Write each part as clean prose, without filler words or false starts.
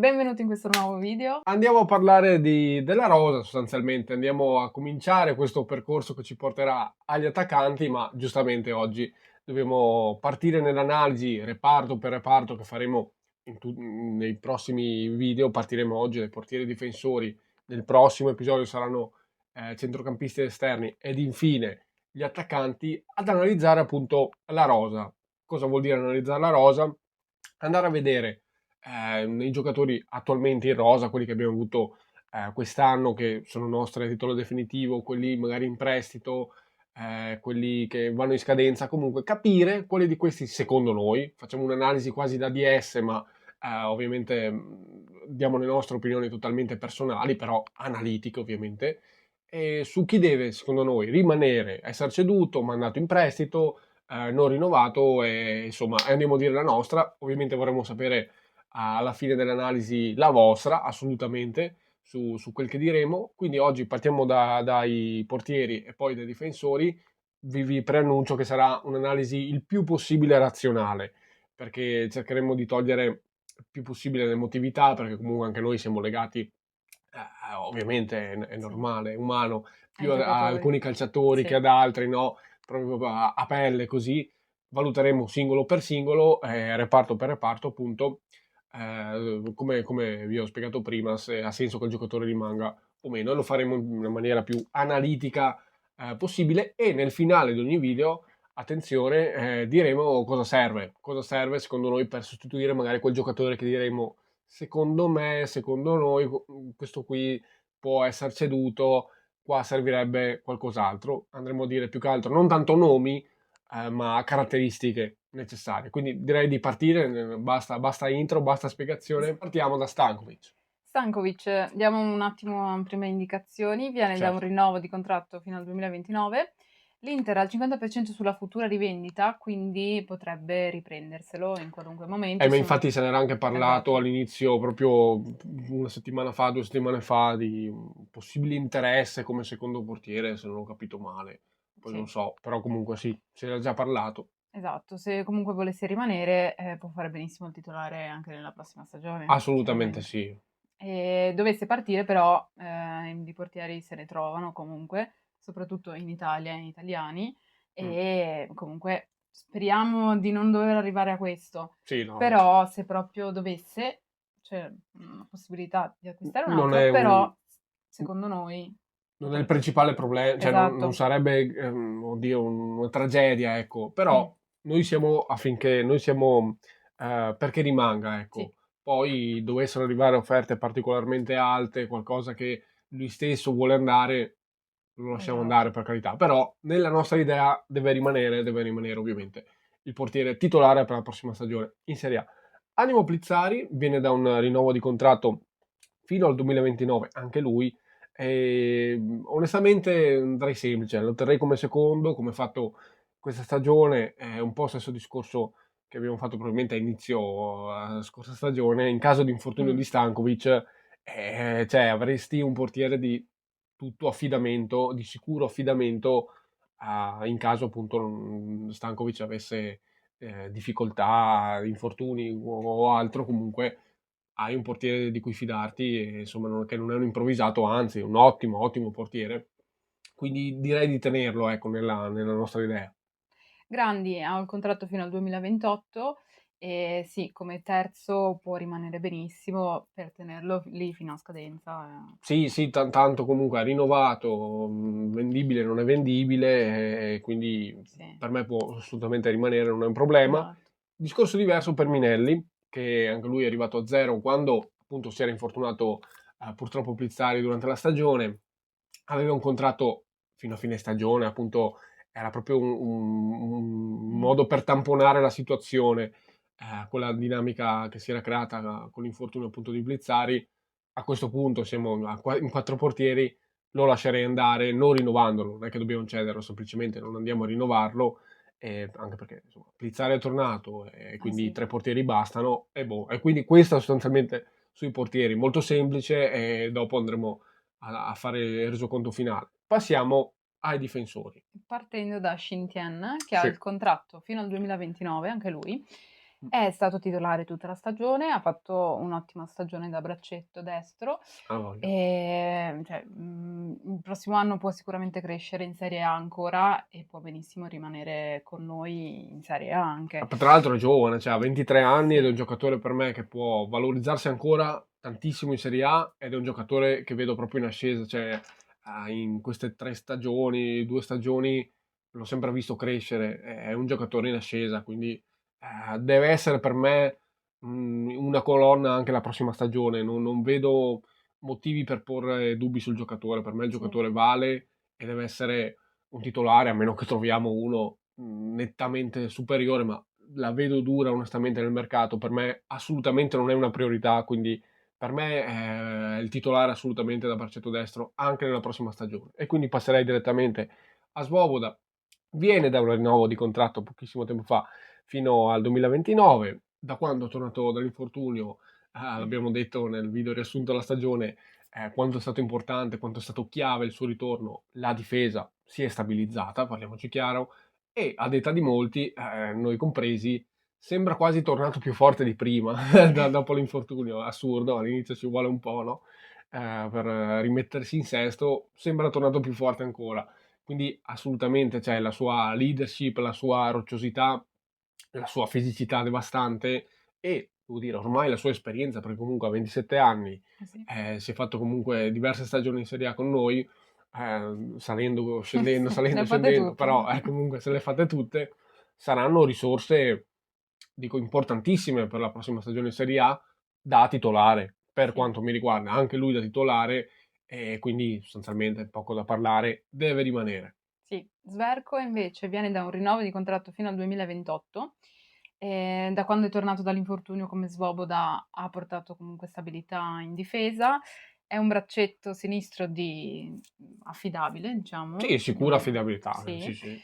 benvenuti in questo nuovo video. Andiamo a parlare della rosa sostanzialmente, andiamo a cominciare questo percorso che ci porterà agli attaccanti, ma giustamente oggi dobbiamo partire nell'analisi reparto per reparto che faremo nei prossimi video. Partiremo oggi dai portieri difensori, nel prossimo episodio saranno centrocampisti esterni ed infine gli attaccanti, ad analizzare appunto la rosa. Cosa vuol dire analizzare la rosa? Andare a vedere i giocatori attualmente in rosa, quelli che abbiamo avuto quest'anno, che sono nostri a titolo definitivo, quelli magari in prestito, quelli che vanno in scadenza, comunque capire quali di questi secondo noi, facciamo un'analisi quasi da DS, ma ovviamente diamo le nostre opinioni totalmente personali, però analitiche ovviamente, e su chi deve secondo noi rimanere, essere ceduto, mandato in prestito, non rinnovato, e insomma andiamo a dire la nostra. Ovviamente vorremmo sapere alla fine dell'analisi la vostra, assolutamente, su quel che diremo. Quindi oggi partiamo dai portieri e poi dai difensori. Vi preannuncio che sarà un'analisi il più possibile razionale, perché cercheremo di togliere il più possibile l'emotività, perché comunque anche noi siamo legati, ovviamente è normale, è umano, più a alcuni calciatori che ad altri, no? Proprio a pelle così. Valuteremo singolo per singolo, reparto per reparto, appunto, come vi ho spiegato prima, se ha senso che il giocatore rimanga o meno, e lo faremo in una maniera più analitica possibile. E nel finale di ogni video, attenzione, diremo cosa serve secondo noi per sostituire magari quel giocatore che diremo secondo me, secondo noi, questo qui può essere ceduto, qua servirebbe qualcos'altro. Andremo a dire più che altro non tanto nomi, ma caratteristiche necessarie. Quindi direi di partire, basta intro, basta spiegazione. Partiamo da Stankovic. Stankovic, diamo un attimo prime indicazioni, viene da un rinnovo di contratto fino al 2029. L'Inter ha il 50% sulla futura rivendita, quindi potrebbe riprenderselo in qualunque momento. Ma infatti se ne era anche parlato all'inizio, proprio una settimana fa, 2 settimane fa, di un possibile interesse come secondo portiere, se non ho capito male. Poi non so, però comunque sì, se ne era già parlato. Esatto, se comunque volesse rimanere può fare benissimo il titolare anche nella prossima stagione. Assolutamente sì. E dovesse partire però, di portieri se ne trovano comunque, soprattutto in Italia, in italiani, e comunque speriamo di non dover arrivare a questo. Sì, no. Però se proprio dovesse, c'è una possibilità di acquistare un altro, però secondo noi non è il principale problema, cioè non sarebbe una tragedia, ecco, però noi siamo affinché perché rimanga, ecco. Sì. Poi dovessero arrivare offerte particolarmente alte, qualcosa che lui stesso vuole andare, lo lasciamo andare, per carità, però nella nostra idea deve rimanere ovviamente il portiere titolare per la prossima stagione in Serie A. Animo Plizzari viene da un rinnovo di contratto fino al 2029, anche lui. Onestamente andrei semplice, lo terrei come secondo, come fatto questa stagione, un po' stesso discorso che abbiamo fatto probabilmente a inizio scorsa stagione. In caso di infortunio di Stankovic, cioè avresti un portiere di tutto affidamento, di sicuro affidamento, in caso appunto Stankovic avesse difficoltà, infortuni o altro. Comunque hai un portiere di cui fidarti, e insomma che non è un improvvisato, anzi un ottimo portiere, quindi direi di tenerlo, ecco, nella nostra idea. Grandi ha un contratto fino al 2028 e sì, come terzo può rimanere benissimo per tenerlo lì fino a scadenza. Sì, tanto comunque ha rinnovato, vendibile non è vendibile, quindi per me può assolutamente rimanere, non è un problema. Esatto. Discorso diverso per Minelli, che anche lui è arrivato a zero quando appunto si era infortunato purtroppo Plizzari durante la stagione. Aveva un contratto fino a fine stagione, appunto era proprio un modo per tamponare la situazione, quella dinamica che si era creata con l'infortunio appunto di Plizzari. A questo punto siamo in 4 portieri, lo lascerei andare non rinnovandolo, non è che dobbiamo cederlo, semplicemente non andiamo a rinnovarlo, anche perché insomma Plizzari è tornato e quindi 3 portieri bastano, e quindi questo sostanzialmente sui portieri, molto semplice, e dopo andremo a fare il resoconto finale. Passiamo ai difensori. Partendo da Shin Tien, che ha il contratto fino al 2029, anche lui, È stato titolare tutta la stagione, ha fatto un'ottima stagione da braccetto destro, Ha voglia. il prossimo anno può sicuramente crescere in Serie A ancora e può benissimo rimanere con noi in Serie A anche. Tra l'altro è giovane, cioè ha 23 anni ed è Sì, un giocatore per me che può valorizzarsi ancora tantissimo in Serie A ed è un giocatore che vedo proprio in ascesa, cioè in queste 3 stagioni, 2 stagioni l'ho sempre visto crescere, è un giocatore in ascesa, quindi deve essere per me una colonna anche la prossima stagione, non vedo motivi per porre dubbi sul giocatore, per me il sì, giocatore vale e deve essere un titolare, a meno che troviamo uno nettamente superiore, ma la vedo dura onestamente nel mercato. Per me assolutamente non è una priorità, quindi per me è il titolare assolutamente da braccetto destro anche nella prossima stagione. E quindi passerei direttamente a Svoboda. Viene da un rinnovo di contratto pochissimo tempo fa fino al 2029, da quando è tornato dall'infortunio, l'abbiamo detto nel video riassunto della stagione, quanto è stato importante, quanto è stato chiave il suo ritorno, la difesa si è stabilizzata, parliamoci chiaro, e a detta di molti, noi compresi, sembra quasi tornato più forte di prima, dopo l'infortunio, assurdo, all'inizio ci vuole un po', no? Per rimettersi in sesto, sembra tornato più forte ancora. Quindi assolutamente, cioè, la sua leadership, la sua rocciosità, la sua fisicità devastante e, devo dire, ormai la sua esperienza, perché comunque a 27 anni sì. si è fatto comunque diverse stagioni in Serie A con noi, salendo, scendendo, Sì, ne salendo, ha fatte scendendo, tutte. però comunque se le fate tutte saranno risorse, dico, importantissime per la prossima stagione in Serie A da titolare, per Sì. quanto mi riguarda, anche lui da titolare e quindi sostanzialmente poco da parlare, deve rimanere. Sì, Sverko invece viene da un rinnovo di contratto fino al 2028. Da quando è tornato dall'infortunio come Svoboda ha portato comunque stabilità in difesa. È un braccetto sinistro affidabile, diciamo. Sì, sicura affidabilità, Sì. sì, sì.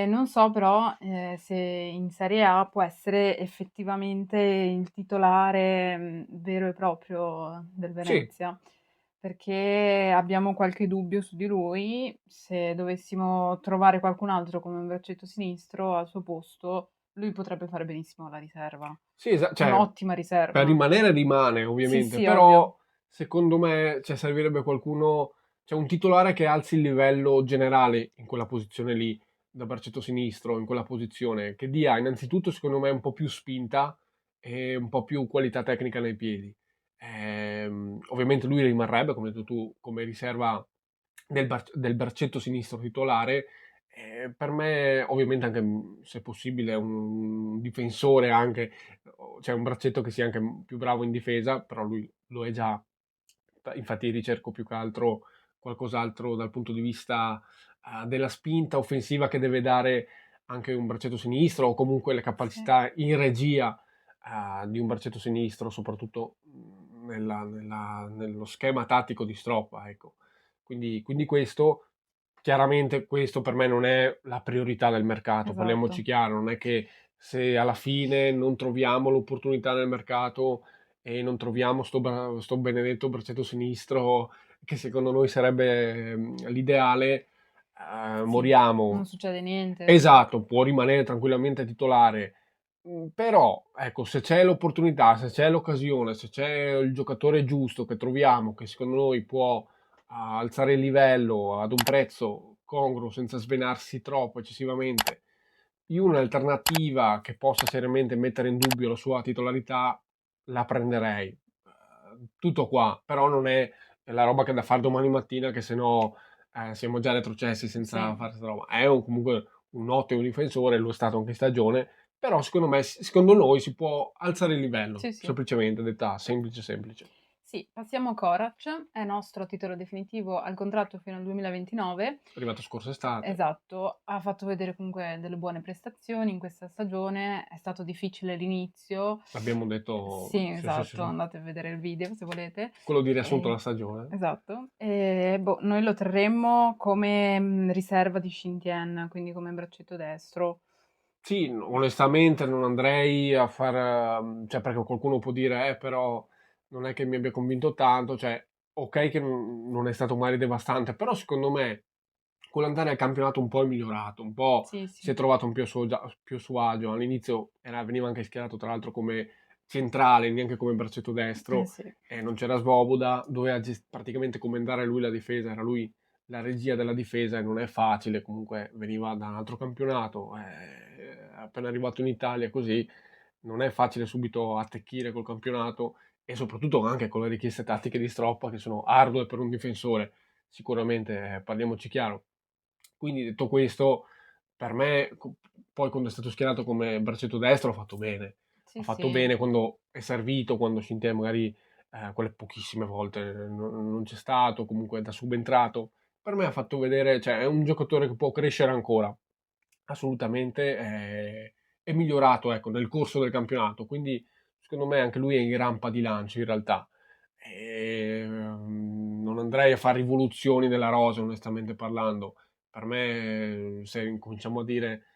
Non so però se in Serie A può essere effettivamente il titolare vero e proprio del Sì, Venezia, perché abbiamo qualche dubbio su di lui. Se dovessimo trovare qualcun altro come un braccetto sinistro al suo posto, lui potrebbe fare benissimo la riserva. sì, cioè, Un'ottima per riserva. rimanere rimane Sì, ovviamente, sì, ovvio. però secondo me cioè, servirebbe qualcuno, cioè un titolare che alzi il livello generale in quella posizione lì, da braccetto sinistro, in quella posizione, che dia innanzitutto secondo me un po' più spinta e un po' più qualità tecnica nei piedi. Ovviamente lui rimarrebbe, come hai detto tu, come riserva del braccetto sinistro titolare. Per me, ovviamente, anche se possibile, un difensore anche, cioè un braccetto che sia anche più bravo in difesa, però lui lo è già. Infatti ricerco più che altro qualcos'altro dal punto di vista della spinta offensiva che deve dare anche un braccetto sinistro o comunque le Sì, capacità in regia di un braccetto sinistro, soprattutto nello schema tattico di Stroppa, ecco. Quindi questo, chiaramente questo per me non è la priorità del mercato, parliamoci esatto. chiaro, non è che se alla fine non troviamo l'opportunità nel mercato e non troviamo sto benedetto braccetto sinistro che secondo noi sarebbe l'ideale, Sì, non moriamo. succede niente. Esatto, può rimanere tranquillamente titolare. Però, ecco, se c'è l'opportunità, se c'è l'occasione, se c'è il giocatore giusto che troviamo, che secondo noi può alzare il livello ad un prezzo congruo senza svenarsi troppo eccessivamente, io un'alternativa che possa seriamente mettere in dubbio la sua titolarità la prenderei. Tutto qua, però non è la roba che è da fare domani mattina, che se no siamo già retrocessi senza Sì, fare questa roba. È comunque un ottimo difensore, lo è stato anche in stagione, però secondo me, secondo noi si può alzare il livello, sì, sì. semplicemente, detta semplice semplice. Sì, passiamo a Korac, è nostro titolo definitivo al contratto fino al 2029. È arrivato scorsa estate, Esatto, ha fatto vedere comunque delle buone prestazioni in questa stagione, è stato difficile l'inizio. l'abbiamo detto, Sì, sì, sì, sì, esatto, sì. andate a vedere il video se volete. Quello di riassunto Eh, della stagione. esatto, boh, noi lo terremmo come riserva di Shintian, quindi come braccetto destro. Sì, onestamente non andrei a far, cioè perché qualcuno può dire, però non è che mi abbia convinto tanto, cioè, ok che non è stato magari devastante, però secondo me con l'andare al campionato un po' è migliorato, un po' Sì, si è sì. trovato un più a suo agio. All'inizio veniva anche schierato tra l'altro come centrale, neanche come braccetto destro, Sì. e non c'era Svoboda, doveva praticamente comandare lui la difesa, era lui la regia della difesa e non è facile, comunque veniva da un altro campionato, è appena arrivato in Italia così, non è facile subito attecchire col campionato e soprattutto anche con le richieste tattiche di Stroppa che sono ardue per un difensore, sicuramente, parliamoci chiaro. Quindi detto questo, per me, poi quando è stato schierato come braccetto destro ha Sì, fatto sì. bene quando è servito, quando Scintilla magari quelle pochissime volte non c'è stato, comunque da subentrato. Per me ha fatto vedere, cioè è un giocatore che può crescere ancora, assolutamente, è migliorato ecco, nel corso del campionato, quindi secondo me anche lui è in rampa di lancio in realtà. Non andrei a fare rivoluzioni nella rosa, onestamente parlando. Per me, se incominciamo a dire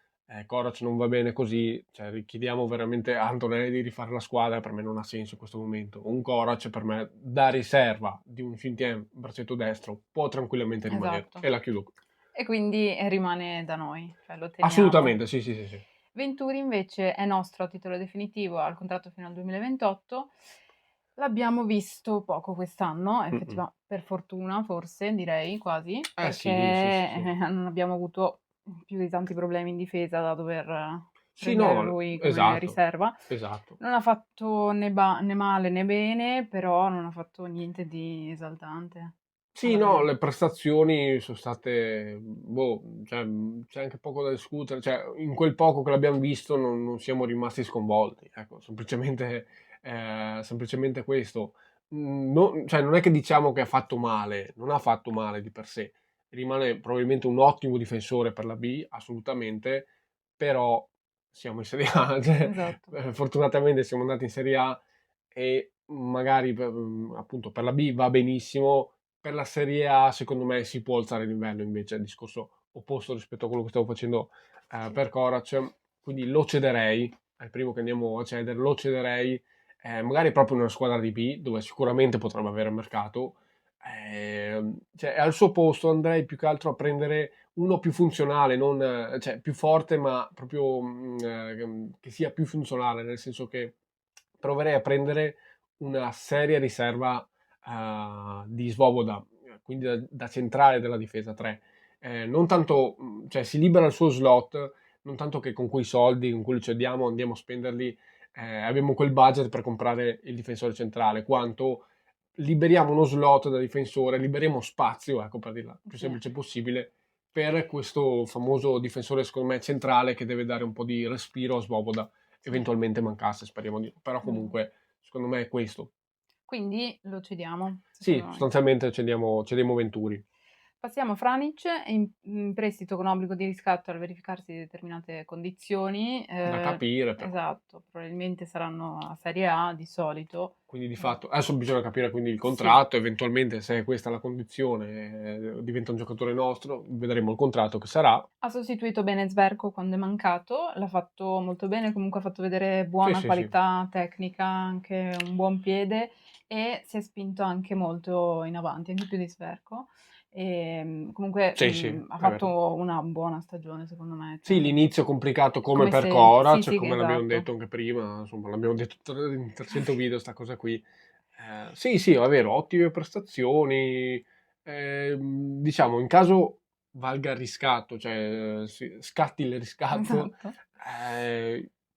Korac non va bene così, cioè richiediamo veramente a Antonelli di rifare la squadra, per me non ha senso in questo momento. Un Korac per me da riserva di un Fintien braccetto destro può tranquillamente rimanere. Esatto. E la chiudo. E quindi rimane da noi, cioè lo teniamo. Assolutamente, sì, sì, sì, sì. Venturi invece è nostro a titolo definitivo, ha il contratto fino al 2028. L'abbiamo visto poco quest'anno, Mm-mm. per fortuna forse, direi quasi, Eh perché sì, sì, sì, sì. non abbiamo avuto più di tanti problemi in difesa da dover Sì, prendere no, lui come esatto, riserva. esatto. Non ha fatto né male né bene, però non ha fatto niente di esaltante Sì, alla no, fine. le prestazioni sono state, boh, cioè, c'è anche poco da discutere, cioè, in quel poco che l'abbiamo visto non siamo rimasti sconvolti, ecco, semplicemente questo. Cioè, non è che diciamo che ha fatto male, non ha fatto male di per sé, rimane probabilmente un ottimo difensore per la B, assolutamente, però siamo in Serie A, cioè, Esatto. fortunatamente siamo andati in Serie A e magari appunto per la B va benissimo, per la Serie A secondo me si può alzare il livello invece, è il discorso opposto rispetto a quello che stavo facendo Sì. per Korac, quindi lo cederei, è il primo che andiamo a cedere, lo cederei, magari proprio in una squadra di B dove sicuramente potrebbe avere mercato, cioè, al suo posto andrei più che altro a prendere uno più funzionale, non, cioè più forte, ma proprio che sia più funzionale, nel senso che proverei a prendere una seria riserva di Svoboda, quindi da centrale della difesa 3. Non tanto, cioè si libera il suo slot, non tanto che con quei soldi, con cui li cediamo, andiamo a spenderli, abbiamo quel budget per comprare il difensore centrale, quanto liberiamo uno slot da difensore, liberiamo spazio, ecco per dirla più Sì. semplice possibile, per questo famoso difensore, secondo me, centrale che deve dare un po' di respiro a Svoboda, Sì. eventualmente mancasse, speriamo di no. Però Esatto. comunque, secondo me è questo. Quindi lo cediamo, Sì, secondo noi. sostanzialmente cediamo Venturi. Passiamo a Franic, è in prestito con obbligo di riscatto al verificarsi di determinate condizioni. Da capire però. Esatto, probabilmente saranno a Serie A di solito. Quindi di fatto, adesso bisogna capire quindi il Sì, contratto, eventualmente se è questa la condizione, diventa un giocatore nostro, vedremo il contratto che sarà. ha sostituito bene Sverko quando è mancato, l'ha fatto molto bene, comunque ha fatto vedere Sì, buona sì, sì. qualità tecnica, anche un buon piede e si è spinto anche molto in avanti, anche più di Sverko. Comunque Sì, sì, ha è vero. fatto una buona stagione secondo me. Sì, Cioè, l'inizio complicato come come per se... Sì, Korac, sì, come l'abbiamo esatto. detto anche prima, insomma, l'abbiamo detto in 300 video, sta cosa qui. Sì, sì, è vero, ottime prestazioni. Diciamo, in caso valga il riscatto, cioè scatti il riscatto, Esatto.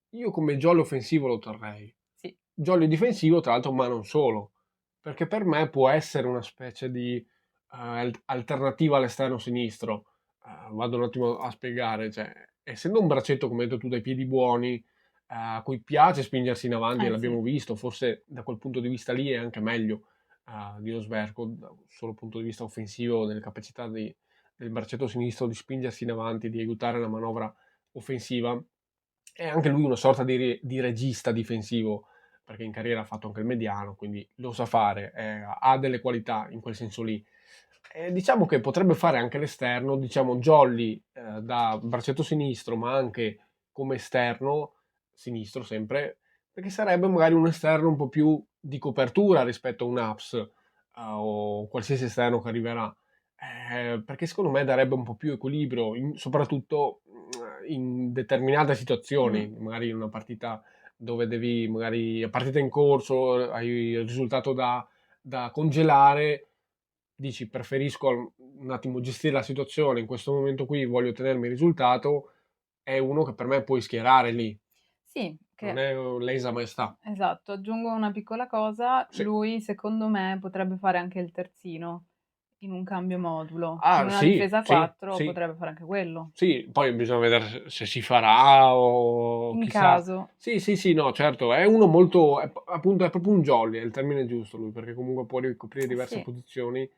io come jolly offensivo lo terrei. Sì, Jolly difensivo, tra l'altro, ma non solo, perché per me può essere una specie di alternativa all'esterno sinistro. Vado un attimo a spiegare, cioè, essendo un braccetto, come hai detto tu, dai piedi buoni, a cui piace spingersi in avanti, e sì, l'abbiamo visto, forse da quel punto di vista lì è anche meglio di Osberko, da un solo punto di vista offensivo, delle capacità del braccetto sinistro di spingersi in avanti, di aiutare la manovra offensiva. È anche lui una sorta di regista difensivo, perché in carriera ha fatto anche il mediano, quindi lo sa fare, ha delle qualità in quel senso lì. Diciamo che potrebbe fare anche l'esterno, diciamo Jolly da braccetto sinistro, ma anche come esterno, sinistro sempre, perché sarebbe magari un esterno un po' più di copertura rispetto a un Ups o qualsiasi esterno che arriverà. perché secondo me darebbe un po' più equilibrio, soprattutto in determinate situazioni, magari in una partita dove devi, magari a partita in corso, hai il risultato da congelare, dici preferisco un attimo gestire la situazione, in questo momento qui voglio tenermi il risultato, è uno che per me puoi schierare lì, Sì, non che è lesa maestà. esatto, aggiungo una piccola cosa, Sì. lui secondo me potrebbe fare anche il terzino in un cambio modulo. In Ah, una sì, difesa a sì, 4 sì. potrebbe fare anche quello, Sì, poi bisogna vedere se si farà o in chissà. caso. Sì, sì, sì, no, certo, è uno molto, appunto, è proprio un jolly, è il termine giusto lui, perché comunque può ricoprire diverse Sì, posizioni,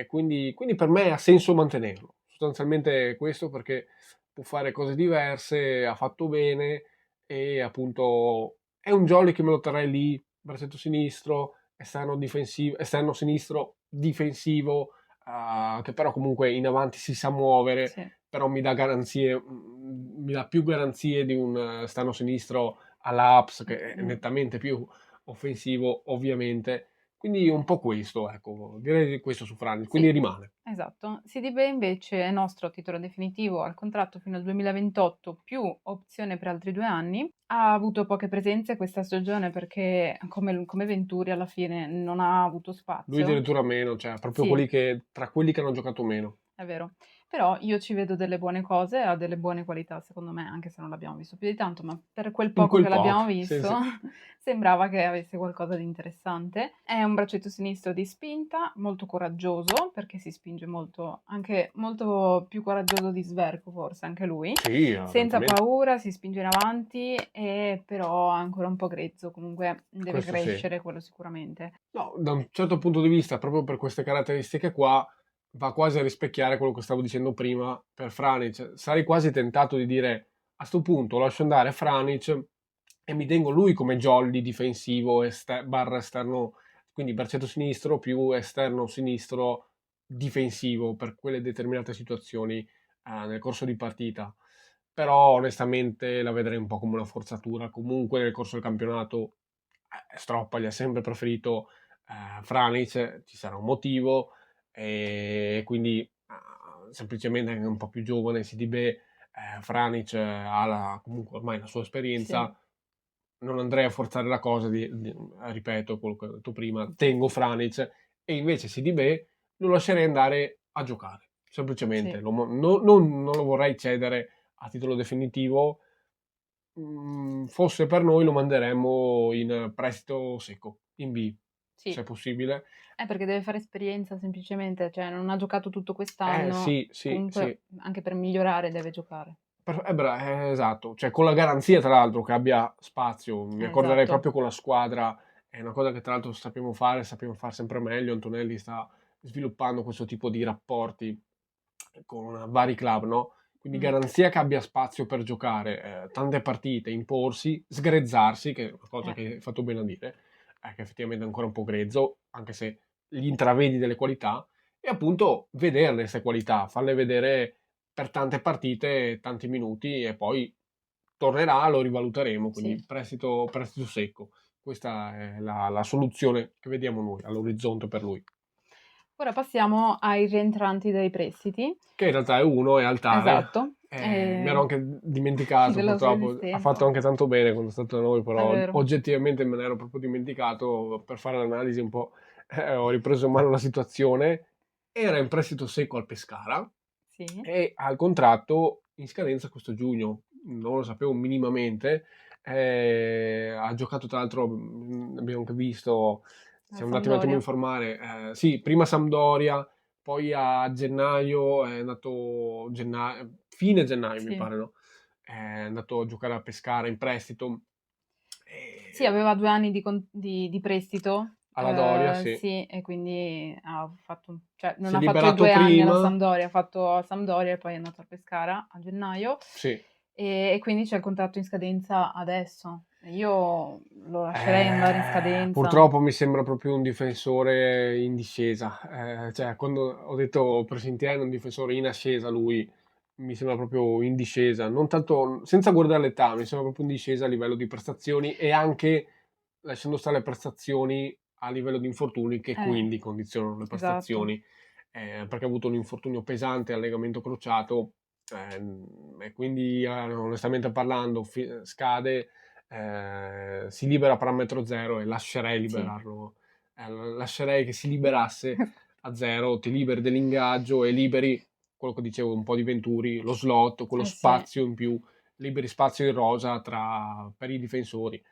quindi per me ha senso mantenerlo. Sostanzialmente è questo, perché può fare cose diverse, ha fatto bene e appunto è un jolly che me lo terrei lì, braccetto sinistro, esterno difensivo, esterno sinistro difensivo, che però comunque in avanti si sa muovere, sì. però mi dà garanzie, mi dà più garanzie di un esterno sinistro alla Ups, che è nettamente più offensivo, ovviamente. Quindi un po' questo, ecco, direi questo su Franich, quindi Sì, rimane. esatto. Sidibe invece è nostro a titolo definitivo al contratto fino al 2028 più opzione per altri 2 anni. Ha avuto poche presenze questa stagione perché come Venturi alla fine non ha avuto Lui spazio. addirittura meno, cioè proprio Sì, tra quelli che hanno giocato meno. è vero. Però io ci vedo delle buone cose, ha delle buone qualità secondo me, anche se non l'abbiamo visto più di tanto, ma per quel In poco quel che poco, l'abbiamo sì, visto sì. sembrava che avesse qualcosa di interessante. È un braccetto sinistro di spinta, molto coraggioso, perché si spinge molto, anche molto più coraggioso di Sverko forse, anche lui. Sì, Senza francamente, paura, si spinge in avanti, e però è ancora un po' grezzo, comunque deve questo sì. crescere, quello sicuramente. No, da un certo punto di vista, proprio per queste caratteristiche qua, va quasi a rispecchiare quello che stavo dicendo prima per Franic. Sarei quasi tentato di dire, a sto punto lascio andare Franic e mi tengo lui come jolly difensivo barra esterno, quindi braccetto sinistro più esterno sinistro difensivo per quelle determinate situazioni nel corso di partita. Però onestamente la vedrei un po' come una forzatura. Comunque nel corso del campionato Stroppa gli ha sempre preferito Franic, ci sarà un motivo, e quindi semplicemente anche un po' più giovane si dice Franic ha comunque ormai la sua Sì, esperienza, non andrei a forzare la cosa, ripeto quello che ho detto prima, tengo Franic, e invece Sidibe lo lascerei andare a giocare, semplicemente, sì. non lo vorrei cedere a titolo definitivo. Fosse per noi lo manderemmo in prestito secco, in B, se Sì. è possibile. Perché deve fare esperienza semplicemente, cioè non ha giocato tutto quest'anno, Sì, sì, sì. comunque anche per migliorare deve giocare. Esatto, cioè con la garanzia tra l'altro che abbia spazio, mi accorderei Esatto. proprio con la squadra, è una cosa che tra l'altro sappiamo fare sempre meglio. Antonelli sta sviluppando questo tipo di rapporti con vari club, no? Quindi Mh. garanzia che abbia spazio per giocare tante partite, imporsi, sgrezzarsi, che è una cosa Eh, che hai fatto bene a dire, che effettivamente è ancora un po' grezzo, anche se gli intravedi delle qualità, e appunto vederle queste qualità, farle vedere per tante partite, tanti minuti, e poi tornerà, lo rivaluteremo, sì. quindi prestito secco. Questa è la soluzione che vediamo noi all'orizzonte per lui. Ora passiamo ai rientranti dai prestiti. Che in realtà è uno, è Altare. Esatto, Mi ero anche dimenticato, della sua purtroppo. Ha fatto esistenza. anche tanto bene quando è stato da noi, È però vero. oggettivamente me ne ero proprio dimenticato. Per fare l'analisi un po', ho ripreso in mano la situazione. Era in prestito secco al Pescara Sì, e ha il contratto in scadenza questo giugno. Non lo sapevo minimamente. Ha giocato, tra l'altro, abbiamo anche visto, la siamo andati un attimo a Sampdoria. informare. Sì, prima Sampdoria, poi a gennaio è andato, fine gennaio mi Sì. pare, no? È andato a giocare a Pescara in prestito Sì, e- aveva 2 anni di prestito, alla Doria, sì. sì, e quindi ha fatto, cioè non Si è ha fatto i liberato 2 anni alla prima, Sampdoria, ha fatto a Sampdoria e poi è andato a Pescara a gennaio, sì. e quindi c'è il contratto in scadenza adesso. Io lo lascerei andare in scadenza. Purtroppo mi sembra proprio un difensore in discesa. Cioè, quando ho detto Presentiano è un difensore in ascesa, lui mi sembra proprio in discesa. Non tanto, senza guardare l'età, mi sembra proprio in discesa a livello di prestazioni, e anche lasciando stare le prestazioni a livello di infortuni, che Eh, quindi condizionano le esatto. prestazioni. perché ha avuto un infortunio pesante al legamento crociato, e quindi onestamente parlando scade, si libera parametro zero e lascerei Sì. liberarlo, lascerei che si liberasse a zero, ti liberi dell'ingaggio e liberi quello che dicevo, un po' di Venturi, lo slot, quello Sì. spazio in più, liberi spazio in rosa per i difensori,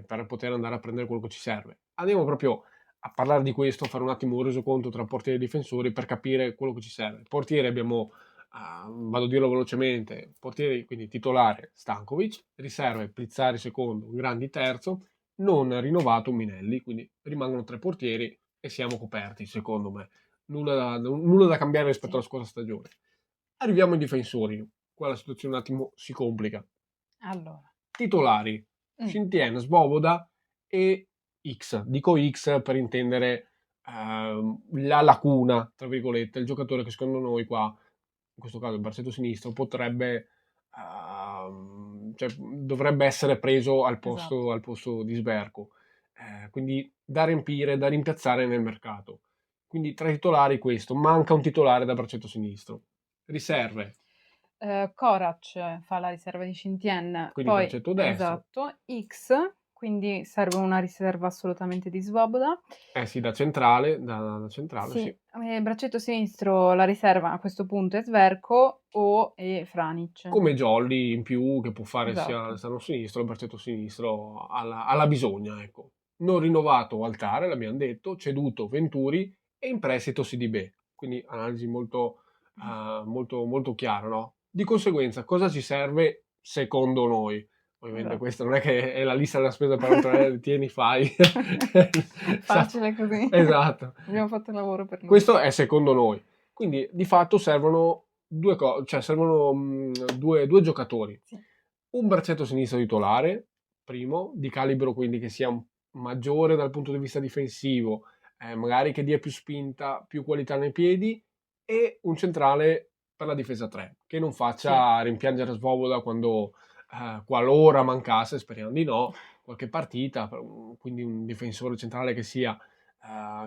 per poter andare a prendere quello che ci serve. Andiamo proprio a parlare di questo, a fare un attimo un resoconto tra portieri e difensori per capire quello che ci serve. Portiere abbiamo, vado a dirlo velocemente, portieri quindi titolare Stankovic, riserve Plizzari secondo, Grandi terzo, non rinnovato Minelli, quindi rimangono 3 portieri e siamo coperti secondo me. Nulla da cambiare rispetto alla scorsa stagione. Arriviamo ai difensori, qua la situazione un attimo si complica. Allora. Titolari, Shintian, Svoboda e X. Dico X per intendere la lacuna, tra virgolette, il giocatore che secondo noi qua, in questo caso il braccetto sinistro, potrebbe, cioè, dovrebbe essere preso al posto di Sberco. Quindi da riempire, da rimpiazzare nel mercato. Quindi tra i titolari questo, manca un titolare da braccetto sinistro. Riserve. Korac fa la riserva di Shintian, Quindi poi braccetto destro. esatto, X, quindi serve una riserva assolutamente di Svoboda. Sì, da centrale, da centrale, sì. Braccetto sinistro la riserva a questo punto è Sverko e Franic. Come Jolly in più, che può fare sia Esatto. l'esterno sinistro, il braccetto sinistro alla bisogna, ecco. Non rinnovato Altare, l'abbiamo detto, ceduto Venturi e in prestito Sidibé. Quindi analisi molto, molto, molto chiara, no? Di conseguenza, cosa ci serve secondo noi? Ovviamente Esatto. questa non è che è la lista della spesa per tieni, fai. Facile così. Esatto. Abbiamo fatto il lavoro per noi. Questo è secondo noi. Quindi di fatto servono due giocatori. Sì. Un braccetto sinistro titolare, primo, di calibro quindi che sia maggiore dal punto di vista difensivo, magari che dia più spinta, più qualità nei piedi, e un centrale per la difesa 3, che non faccia rimpiangere Svoboda qualora mancasse, speriamo di no, qualche partita, quindi un difensore centrale che sia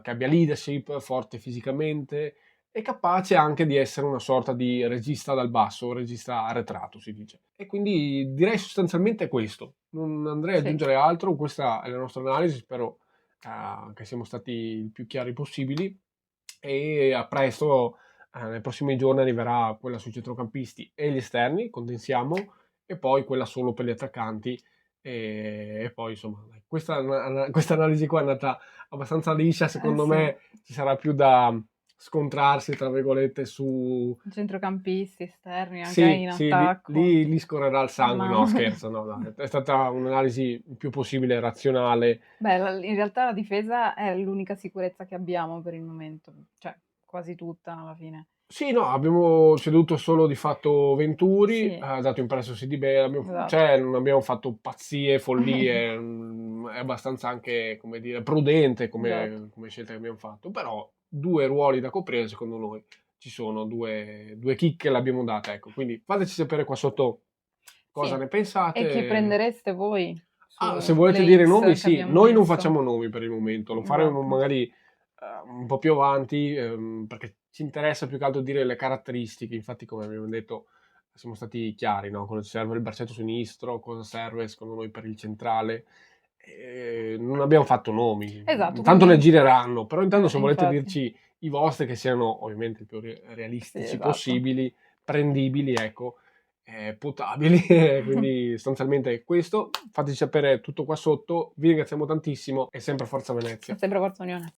che abbia leadership, forte fisicamente e capace anche di essere una sorta di regista dal basso, regista arretrato si dice. E quindi direi sostanzialmente questo, non andrei ad aggiungere altro, questa è la nostra analisi, spero che siamo stati il più chiari possibili e a presto, nei prossimi giorni arriverà quella sui centrocampisti e gli esterni, condensiamo, e poi quella solo per gli attaccanti e poi insomma questa analisi qua è andata abbastanza liscia, secondo me ci sarà più da scontrarsi tra virgolette su centrocampisti esterni anche in attacco. Lì scorrerà il sangue, no scherzo, no, è stata un'analisi il più possibile razionale. In realtà la difesa è l'unica sicurezza che abbiamo per il momento, cioè quasi tutta alla fine. Sì, no, abbiamo ceduto solo di fatto Venturi, ha dato in prestito Sidibé, cioè non abbiamo fatto pazzie, follie, è abbastanza anche, come dire, prudente come scelta che abbiamo fatto, però 2 ruoli da coprire secondo noi ci sono, 2 chicche l'abbiamo data, ecco, quindi fateci sapere qua sotto cosa ne pensate. E chi prendereste voi? Se volete dire nomi, sì, noi non facciamo nomi per il momento, lo faremo magari un po' più avanti, perché ci interessa più che altro dire le caratteristiche, infatti come abbiamo detto siamo stati chiari, no? Cosa ci serve il braccetto sinistro, cosa serve secondo noi per il centrale, non abbiamo fatto nomi, intanto ne gireranno, però intanto se volete dirci i vostri che siano ovviamente i più realistici possibili, prendibili, ecco, potabili, quindi sostanzialmente questo, fateci sapere tutto qua sotto, vi ringraziamo tantissimo e sempre Forza Venezia. Sempre Forza Unione.